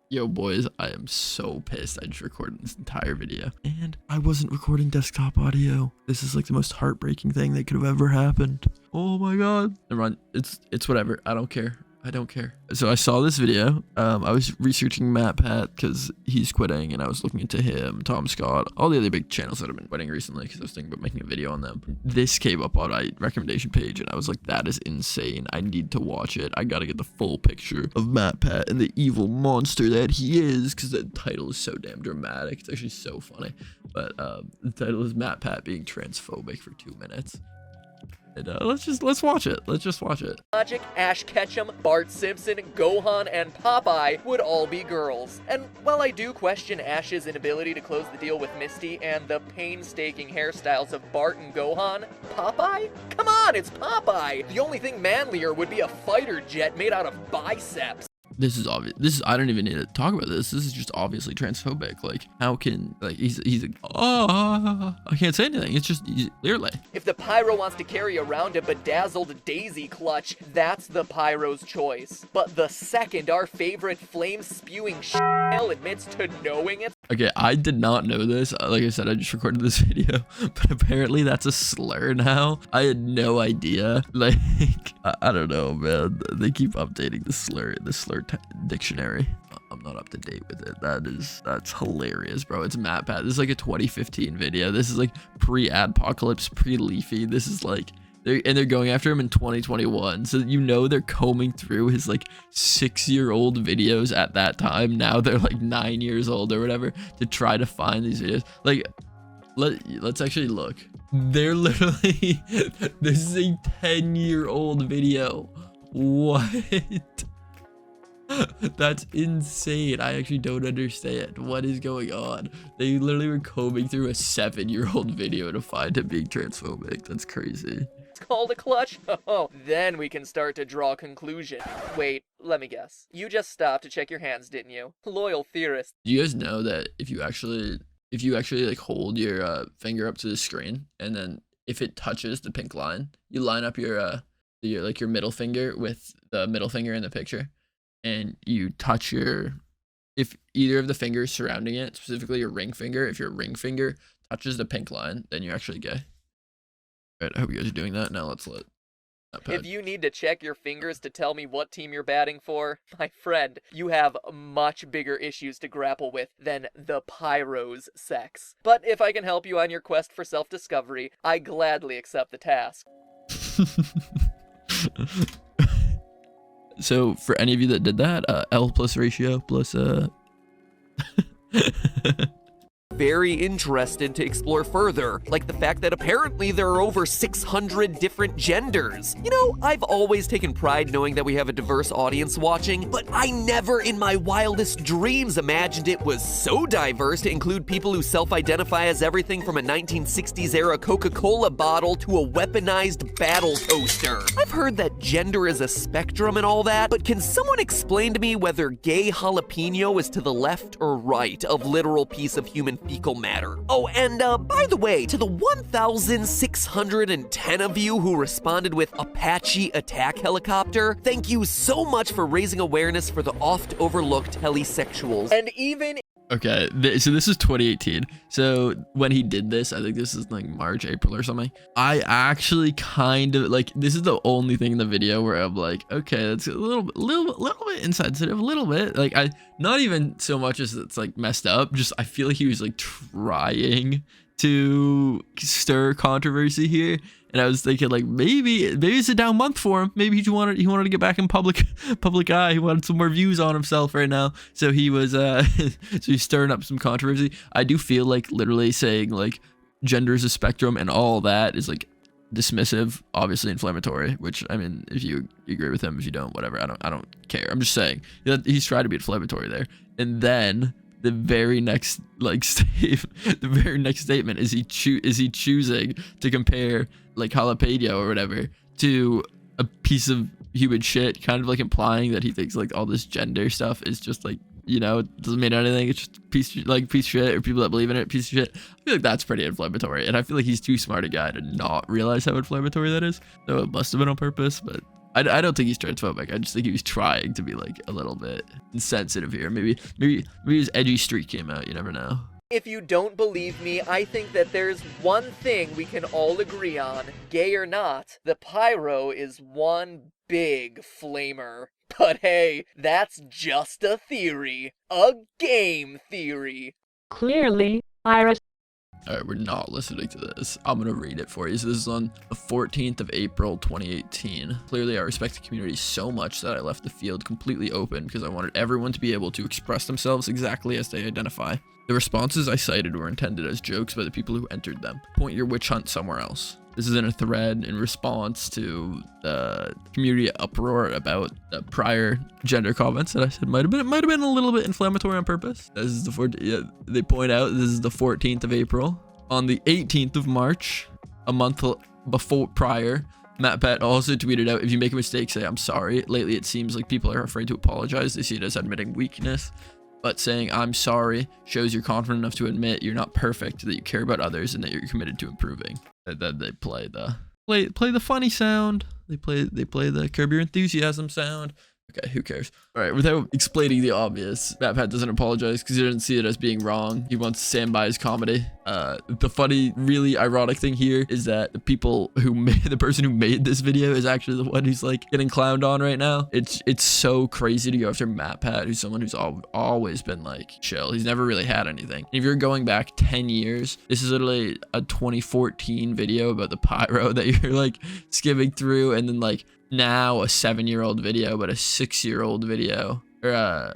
Yo, boys, I am so pissed. I just recorded this entire video and I wasn't recording desktop audio. This is like the most heartbreaking thing that could have ever happened. Oh my god. Never mind. It's whatever. I don't care. I don't care. So I saw this video. I was researching matpat because he's quitting, and I was looking into him, Tom Scott, all the other big channels that have been quitting recently because I was thinking about making a video on them. This came up on my recommendation page, and I was like, that is insane. I need to watch it. I gotta get the full picture of matpat and the evil monster that he is, because the title is so damn dramatic. It's actually so funny. But the title is matpat being transphobic for 2 minutes. And, let's watch it. Let's just watch it. Logic, Ash Ketchum, Bart Simpson, Gohan, and Popeye would all be girls. And while I do question Ash's inability to close the deal with Misty and the painstaking hairstyles of Bart and Gohan, Popeye? Come on, it's Popeye! The only thing manlier would be a fighter jet made out of biceps. This is obvious. I don't even need to talk about this. This is just obviously transphobic. Like, how can, like, he's like, oh, I can't say anything. It's just clearly. If the Pyro wants to carry around a bedazzled daisy clutch, that's the Pyro's choice. But the second our favorite flame-spewing admits to knowing it. Okay, I did not know this. Like I said, I just recorded this video, but apparently that's a slur now. I had no idea. Like, I don't know, man. They keep updating the slur dictionary. I'm not up to date with it. That's hilarious, bro. It's matpat. This is like a 2015 video. This is like pre-adpocalypse, pre-leafy. This is like they're going after him in 2021. So you know they're combing through his like 6-year-old videos at that time. Now they're like 9 years old or whatever to try to find these videos. Like, let's actually look. They're literally this is a 10-year-old video. What? That's insane. I actually don't understand what is going on. They literally were combing through a 7-year-old video to find him being transphobic. That's crazy. It's called a clutch? Oh, then we can start to draw a conclusion. Wait, let me guess. You just stopped to check your hands, didn't you? Loyal theorist. Do you guys know that if you actually like hold your finger up to the screen, and then if it touches the pink line, you line up your middle finger with the middle finger in the picture, and you touch if either of the fingers surrounding it, specifically your ring finger, if your ring finger touches the pink line, then you're actually gay. All right, I hope you guys are doing that. Now let's let If you need to check your fingers to tell me what team you're batting for, my friend, you have much bigger issues to grapple with than the Pyro's sex. But if I can help you on your quest for self-discovery, I gladly accept the task. So for any of you that did that, L plus ratio plus Very interested to explore further, like the fact that apparently there are over 600 different genders. You know, I've always taken pride knowing that we have a diverse audience watching, but I never in my wildest dreams imagined it was so diverse to include people who self-identify as everything from a 1960s era Coca-Cola bottle to a weaponized battle toaster. I've heard that gender is a spectrum and all that, but can someone explain to me whether gay jalapeno is to the left or right of literal piece of human fecal matter? Oh, and by the way, to the 1,610 of you who responded with Apache attack helicopter, thank you so much for raising awareness for the oft overlooked helisexuals. And even okay, so this is 2018. So when he did this, I think this is like March, April or something. I actually kind of like, this is the only thing in the video where I'm like, okay, that's a little bit insensitive, a little bit. Like, not even so much as it's like messed up, just I feel like he was like trying to stir controversy here. And I was thinking like, maybe it's a down month for him. Maybe he wanted to get back in public eye. He wanted some more views on himself right now. So he was so he's stirring up some controversy. I do feel like literally saying like gender is a spectrum and all that is like dismissive, obviously inflammatory, which I mean, if you agree with him, if you don't, whatever, I don't care. I'm just saying he's trying to be inflammatory there. And then the very next statement is he choosing to compare like jalapeno or whatever to a piece of human shit, kind of like implying that he thinks like all this gender stuff is just like, you know, it doesn't mean anything, it's just piece of shit, or people that believe in it, piece of shit. I feel like that's pretty inflammatory, and I feel like he's too smart a guy to not realize how inflammatory that is. So it must have been on purpose, but I don't think he's transphobic. I just think he was trying to be like a little bit insensitive here. Maybe his edgy streak came out. You never know. If you don't believe me, I think that there's one thing we can all agree on. Gay or not, the pyro is one big flamer. But hey, that's just a theory. A game theory. Clearly, Iris. Alright, we're not listening to this. I'm gonna read it for you. So this is on the 14th of April, 2018. Clearly, I respect the community so much that I left the field completely open because I wanted everyone to be able to express themselves exactly as they identify. The responses I cited were intended as jokes by the people who entered them. Point your witch hunt somewhere else. This is in a thread in response to the community uproar about the prior gender comments that I said might have been a little bit inflammatory on purpose. This is they point out this is the 14th of April. On the 18th of March, a month before prior, matpat also tweeted out, if you make a mistake, say I'm sorry. Lately, it seems like people are afraid to apologize. They see it as admitting weakness. But saying I'm sorry shows you're confident enough to admit you're not perfect, that you care about others, and that you're committed to improving. Then they play the funny sound. They play the Curb Your Enthusiasm sound. Okay, who cares? All right, without explaining the obvious, matpat doesn't apologize because he doesn't see it as being wrong. He wants to stand by his comedy. The funny, really ironic thing here is that the person who made this video is actually the one who's like getting clowned on right now. It's so crazy to go after matpat, who's someone who's always been like chill. He's never really had anything. If you're going back 10 years, this is literally a 2014 video about the pyro that you're like skimming through, and then like now a 7-year-old video, but a 6-year-old video, or a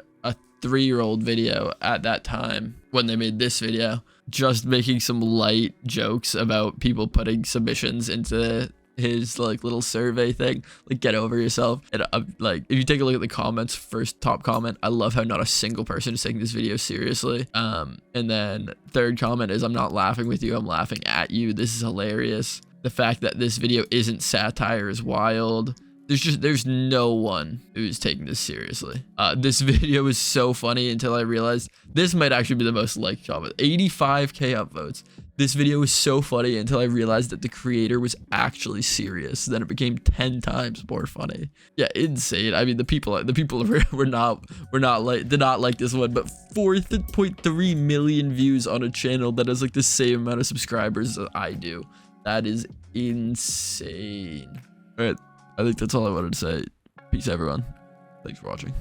3-year-old video at that time when they made this video, just making some light jokes about people putting submissions into his like little survey thing, like get over yourself. And like if you take a look at the comments, first top comment, I love how not a single person is taking this video seriously. And then third comment is, I'm not laughing with you, I'm laughing at you, this is hilarious. The fact that this video isn't satire is wild. There's no one who's taking this seriously. This video is so funny until I realized this might actually be the most liked comment. 85k upvotes. This video was so funny until I realized that the creator was actually serious. Then it became 10 times more funny. Yeah, insane. I mean, the people were not did not like this one, but 4.3 million views on a channel that has like the same amount of subscribers as I do. That is insane. All right, I think that's all I wanted to say. Peace, everyone. Thanks for watching.